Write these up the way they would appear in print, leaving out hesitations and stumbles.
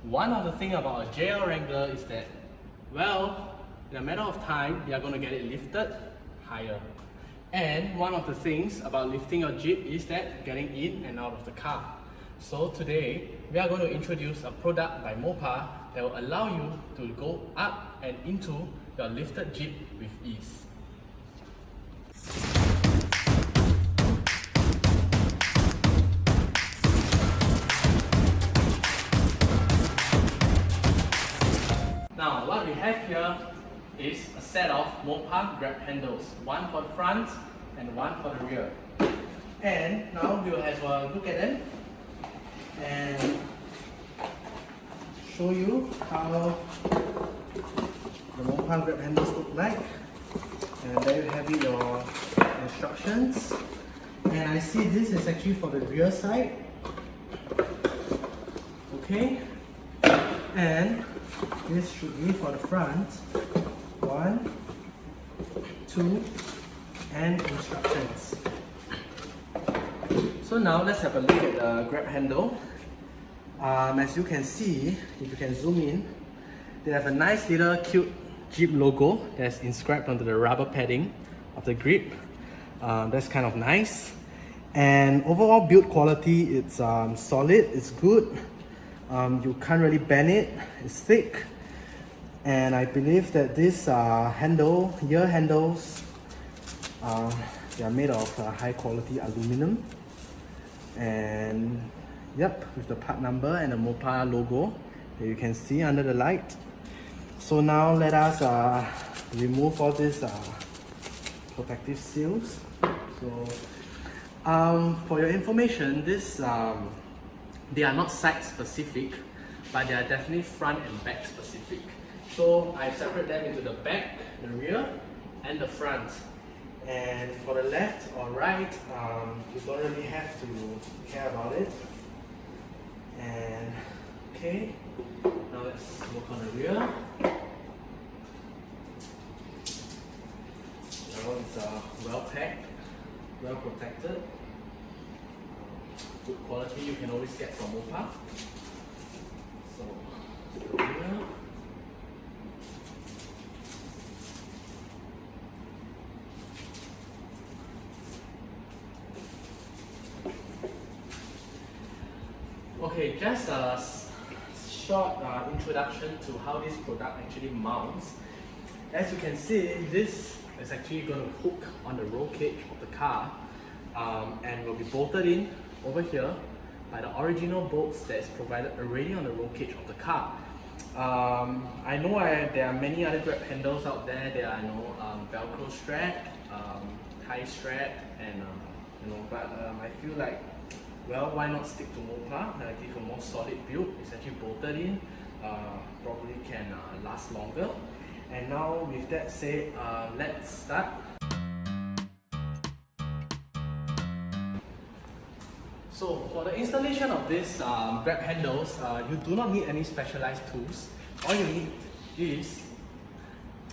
One of the things about a JL Wrangler is that, well, in a matter of time, you're going to get it lifted higher. And one of the things about lifting your Jeep is that getting in and out of the car. So today, we are going to introduce a product by Mopar that will allow you to go up and into your lifted Jeep with ease. Now, what we have here is a set of Mopar grab handles, one for the front and one for the rear. And now we'll have a look at them and show you how the Mopar grab handles look like. And there you have it, your instructions. And I see this is actually for the rear side. Okay. And this should be for the front. 1, 2, and instructions. So now let's have a look at the grab handle. As you can see, if you can zoom in, they have a nice little cute Jeep logo that's inscribed onto the rubber padding of the grip. That's kind of nice. And overall build quality, it's solid, it's good. You can't really bend it, it's thick. And I believe that this ear handles, they are made of high quality aluminum. And yep, with the part number and the Mopar logo that you can see under the light. So now let us remove all these protective seals. So for your information, this they are not side specific, but they are definitely front and back specific. So I separate them into the back, the rear, and the front. And for the left or right, you don't really have to care about it. And okay, now let's work on the rear. Now it's well packed, well protected. Good quality you can always get from Mopar. So the rear. Okay, just a short introduction to how this product actually mounts. As you can see, this is actually going to hook on the roll cage of the car and will be bolted in over here by the original bolts that is provided already on the roll cage of the car. I know there are many other grab handles out there. There are Velcro strap, tie strap, and but I feel like, well, why not stick to Mopar? Give a more solid build. It's actually bolted in, probably can last longer. And now with that said, let's start. So for the installation of this grab handles, you do not need any specialized tools. All you need is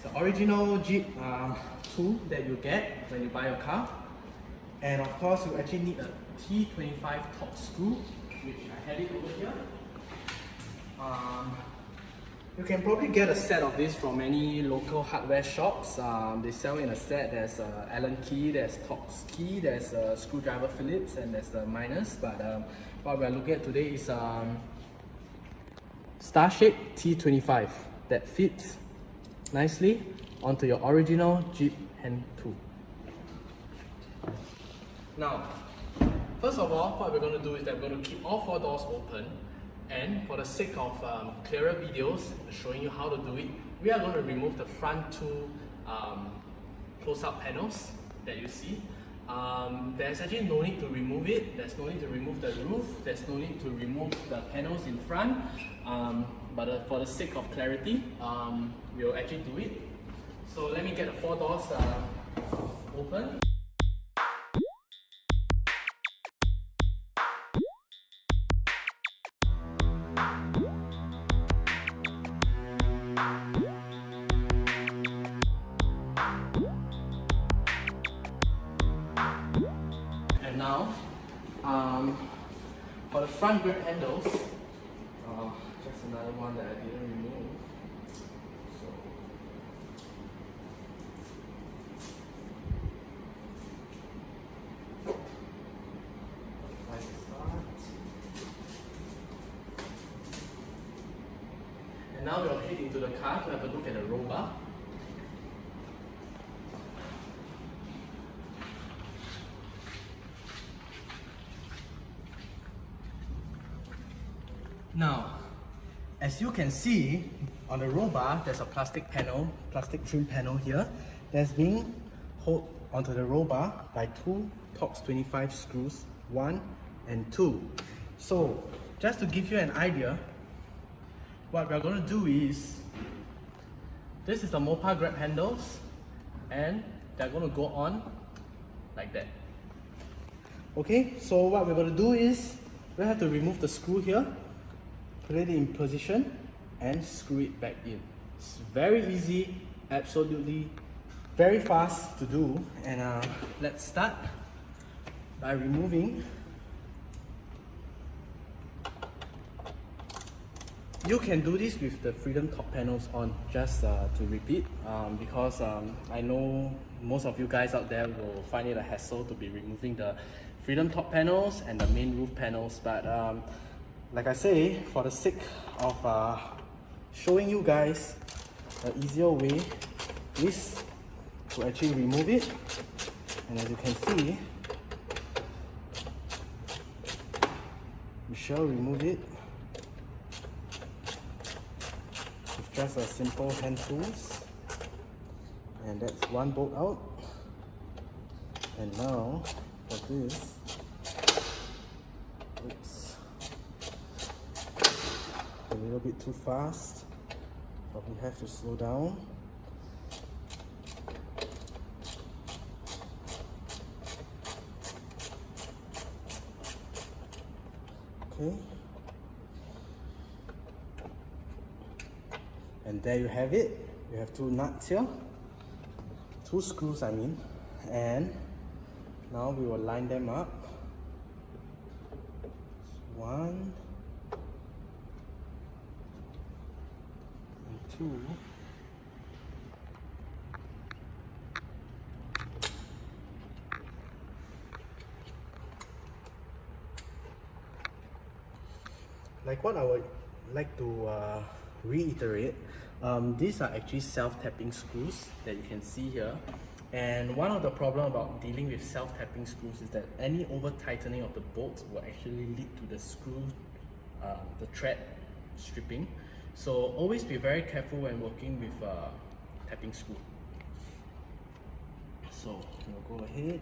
the original Jeep tool that you get when you buy your car. And of course, you actually need a T25 top screw, which I had it over here. You can probably get a set of this from any local hardware shops. They sell in a set. There's Allen key, there's Torx key, there's screwdriver Phillips, and there's the minus. But what we're looking at today is star-shaped T25 that fits nicely onto your original Jeep hand tool. Now, first of all, what we're going to do is that we're going to keep all 4 doors open, and for the sake of clearer videos showing you how to do it, we are going to remove the front 2 close-up panels that you see. There's actually no need to remove it. There's no need to remove the roof. There's no need to remove the panels in front. But for the sake of clarity, we'll actually do it. So let me get the 4 doors open. And now, for the front grip handles, just a another one that I didn't remove. So I start. And now we'll head into the car to have a look at the roll bar. Now, as you can see on the roll bar, there's a plastic trim panel here that's being held onto the roll bar by two JOCS 25 screws, 1 and 2. So, just to give you an idea, what we're going to do is, this is the Mopar grab handles and they're going to go on like that. Okay, so what we're going to do is, we have to remove the screw here, put it in position and screw it back in. It's very easy, absolutely very fast to do. And let's start by removing. You can do this with the freedom top panels on, just to repeat, because I know most of you guys out there will find it a hassle to be removing the freedom top panels and the main roof panels, but like I say, for the sake of showing you guys the easier way is to actually remove it. And as you can see, we shall remove it with just a simple hand tools. And that's one bolt out. And now for this, oops, a little bit too fast, probably have to slow down. Okay, and there you have it. You have two nuts here, two screws I mean, and now we will line them up. One and two. Like what I would like to reiterate, these are actually self-tapping screws that you can see here. And one of the problems about dealing with self-tapping screws is that any over-tightening of the bolts will actually lead to the screw, the thread stripping. So always be very careful when working with tapping screw. So we'll go ahead.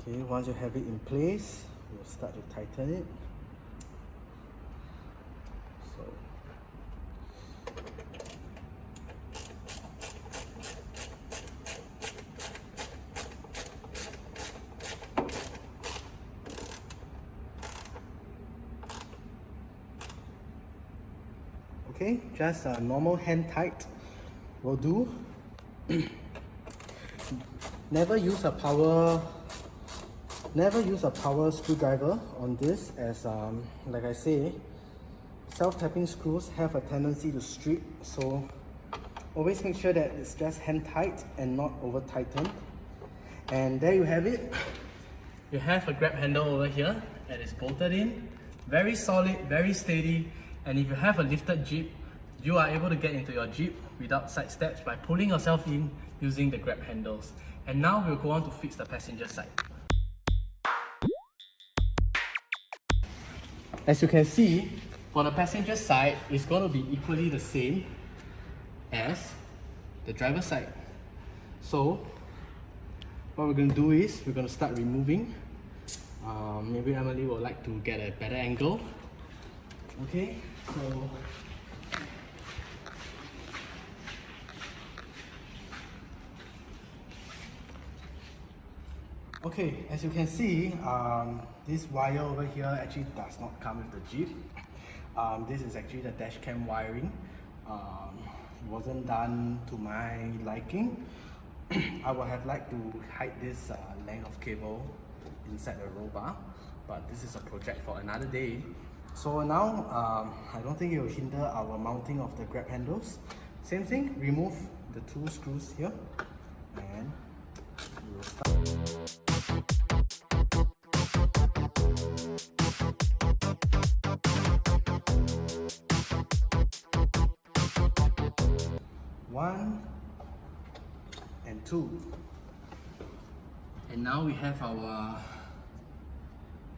Okay, once you have it in place, we'll start to tighten it. So okay, just a normal hand tight will do. Never use a power screwdriver on this, as like I say, self-tapping screws have a tendency to strip, so always make sure that it's just hand tight and not over tightened. And there you have it. You have a grab handle over here that is bolted in, very solid, very steady. And if you have a lifted Jeep, you are able to get into your Jeep without side steps by pulling yourself in using the grab handles. And now we'll go on to fix the passenger side. As you can see, for the passenger side, it's going to be equally the same as the driver's side. So what we're going to do is we're going to start removing. Maybe Emily would like to get a better angle. Okay, so okay, as you can see, this wire over here actually does not come with the Jeep. This is actually the dash cam wiring. It wasn't done to my liking. I would have liked to hide this length of cable inside the roll bar, but this is a project for another day. So now, I don't think it will hinder our mounting of the grab handles. Same thing, remove the 2 screws here and we will start. One and 2. And now we have our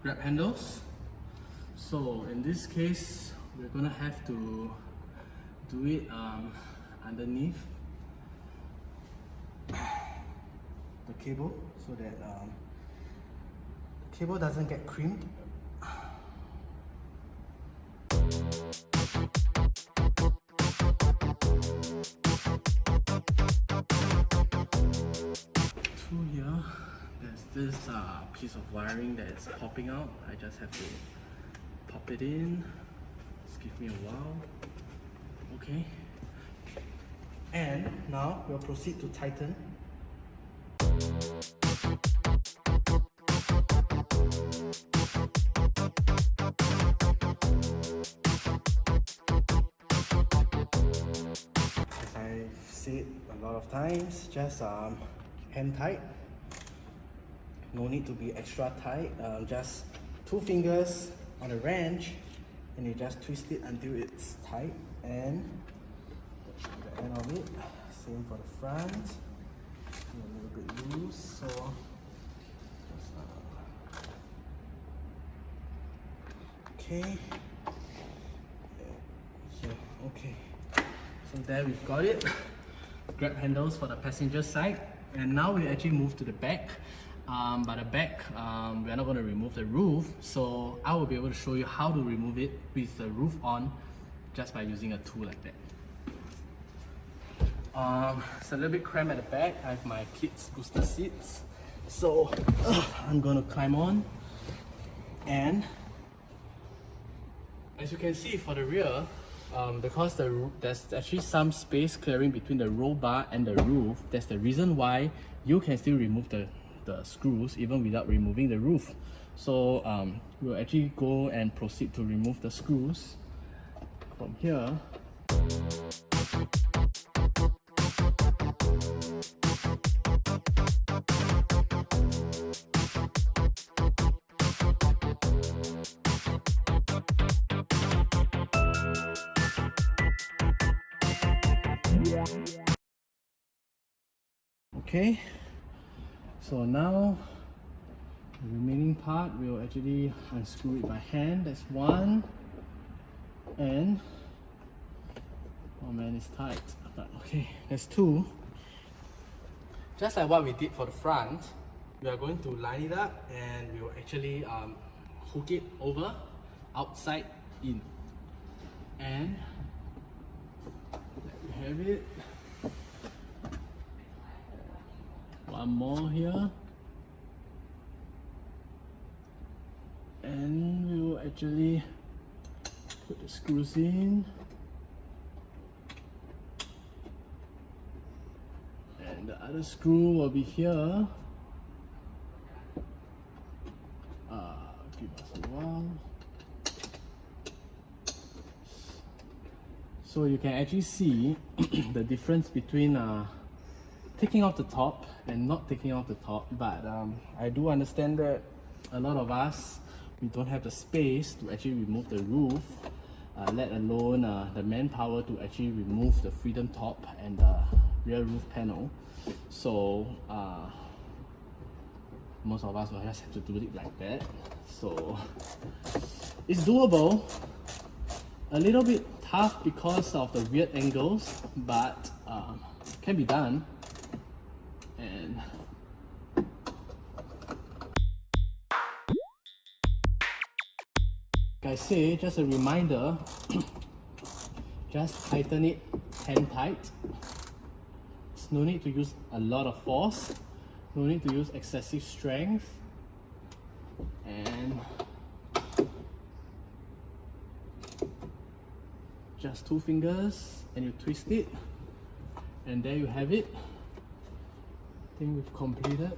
grab handles. So in this case, we're gonna have to do it underneath the cable so that the cable doesn't get crimped. Through here, there's this piece of wiring that's popping out. I just have to pop it in. Just give me a while. Okay. And now we'll proceed to tighten. As I've said a lot of times, just hand tight. No need to be extra tight. Just 2 fingers on a wrench and you just twist it until it's tight, and the end of it, same for the front, a little bit loose, so just, okay, here, okay, so there we've got it, grab handles for the passenger side. And now we actually move to the back. But the back, we're not going to remove the roof, so I will be able to show you how to remove it with the roof on just by using a tool like that. It's a little bit cramped at the back. I have my kids' booster seats, so I'm going to climb on. And as you can see for the rear, because there's actually some space clearing between the roll bar and the roof, that's the reason why you can still remove the screws even without removing the roof. So we'll actually go and proceed to remove the screws from here. Okay, so now the remaining part we'll actually unscrew it by hand. That's one, and oh man, it's tight. But okay, that's 2. Just like what we did for the front, we are going to line it up and we will actually hook it over, outside in, and there we have it. One more here, and we will actually put the screws in, and the other screw will be here. Give us a while. So you can actually see the difference between taking off the top and not taking off the top, but I do understand that a lot of us, we don't have the space to actually remove the roof, let alone the manpower to actually remove the freedom top and the rear roof panel. So most of us will just have to do it like that. So it's doable, a little bit tough because of the weird angles, but can be done. And like I say, just a reminder, just tighten it hand tight. There's no need to use a lot of force, no need to use excessive strength, and just 2 fingers and you twist it, and there you have it. I think we've completed.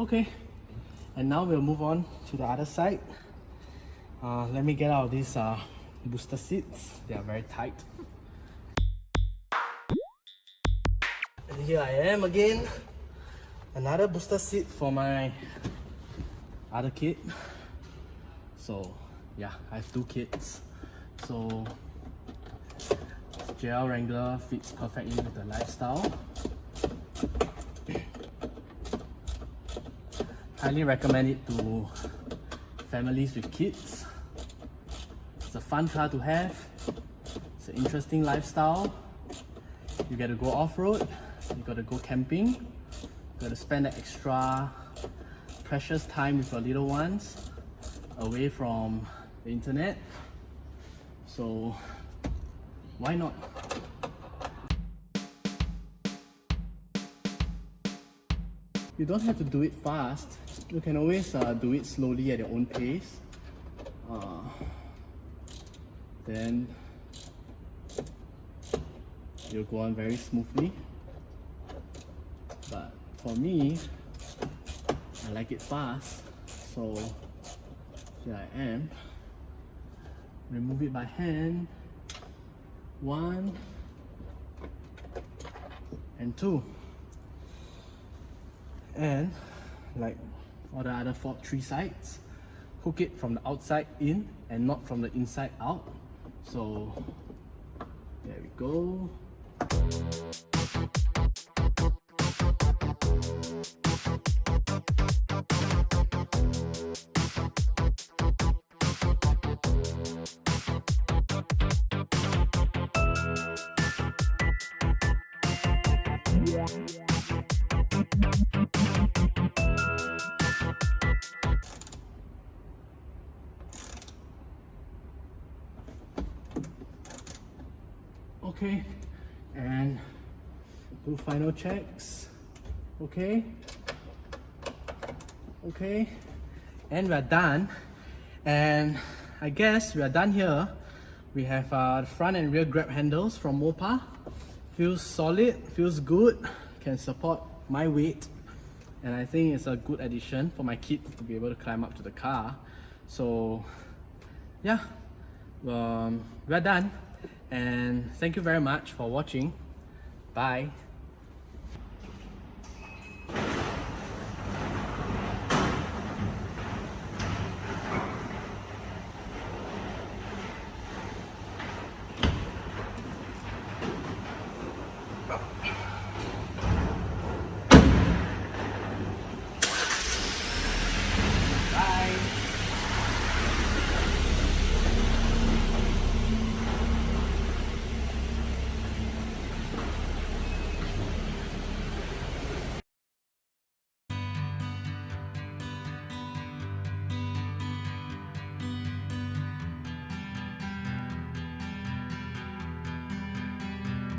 Okay, and now we'll move on to the other side. Let me get out of these booster seats. They are very tight. And here I am again. Another booster seat for my other kid. So yeah, I have 2 kids. So JL Wrangler fits perfectly with the lifestyle. Highly recommend it to families with kids. It's a fun car to have. It's an interesting lifestyle. You get to go off-road, you got to go camping, you got to spend that extra precious time with your little ones away from the internet. So why not? You don't have to do it fast. You can always do it slowly at your own pace. Then you'll go on very smoothly. But for me, I like it fast. So here I am. Remove it by hand. 1 and 2. And like all the other 3 sides, hook it from the outside in and not from the inside out. So there we go. Okay, and do final checks. Okay, and we're done. And I guess we are done here. We have the front and rear grab handles from Mopar. Feels solid, feels good, can support my weight, and I think it's a good addition for my kids to be able to climb up to the car. So yeah, we're done. And thank you very much for watching. Bye.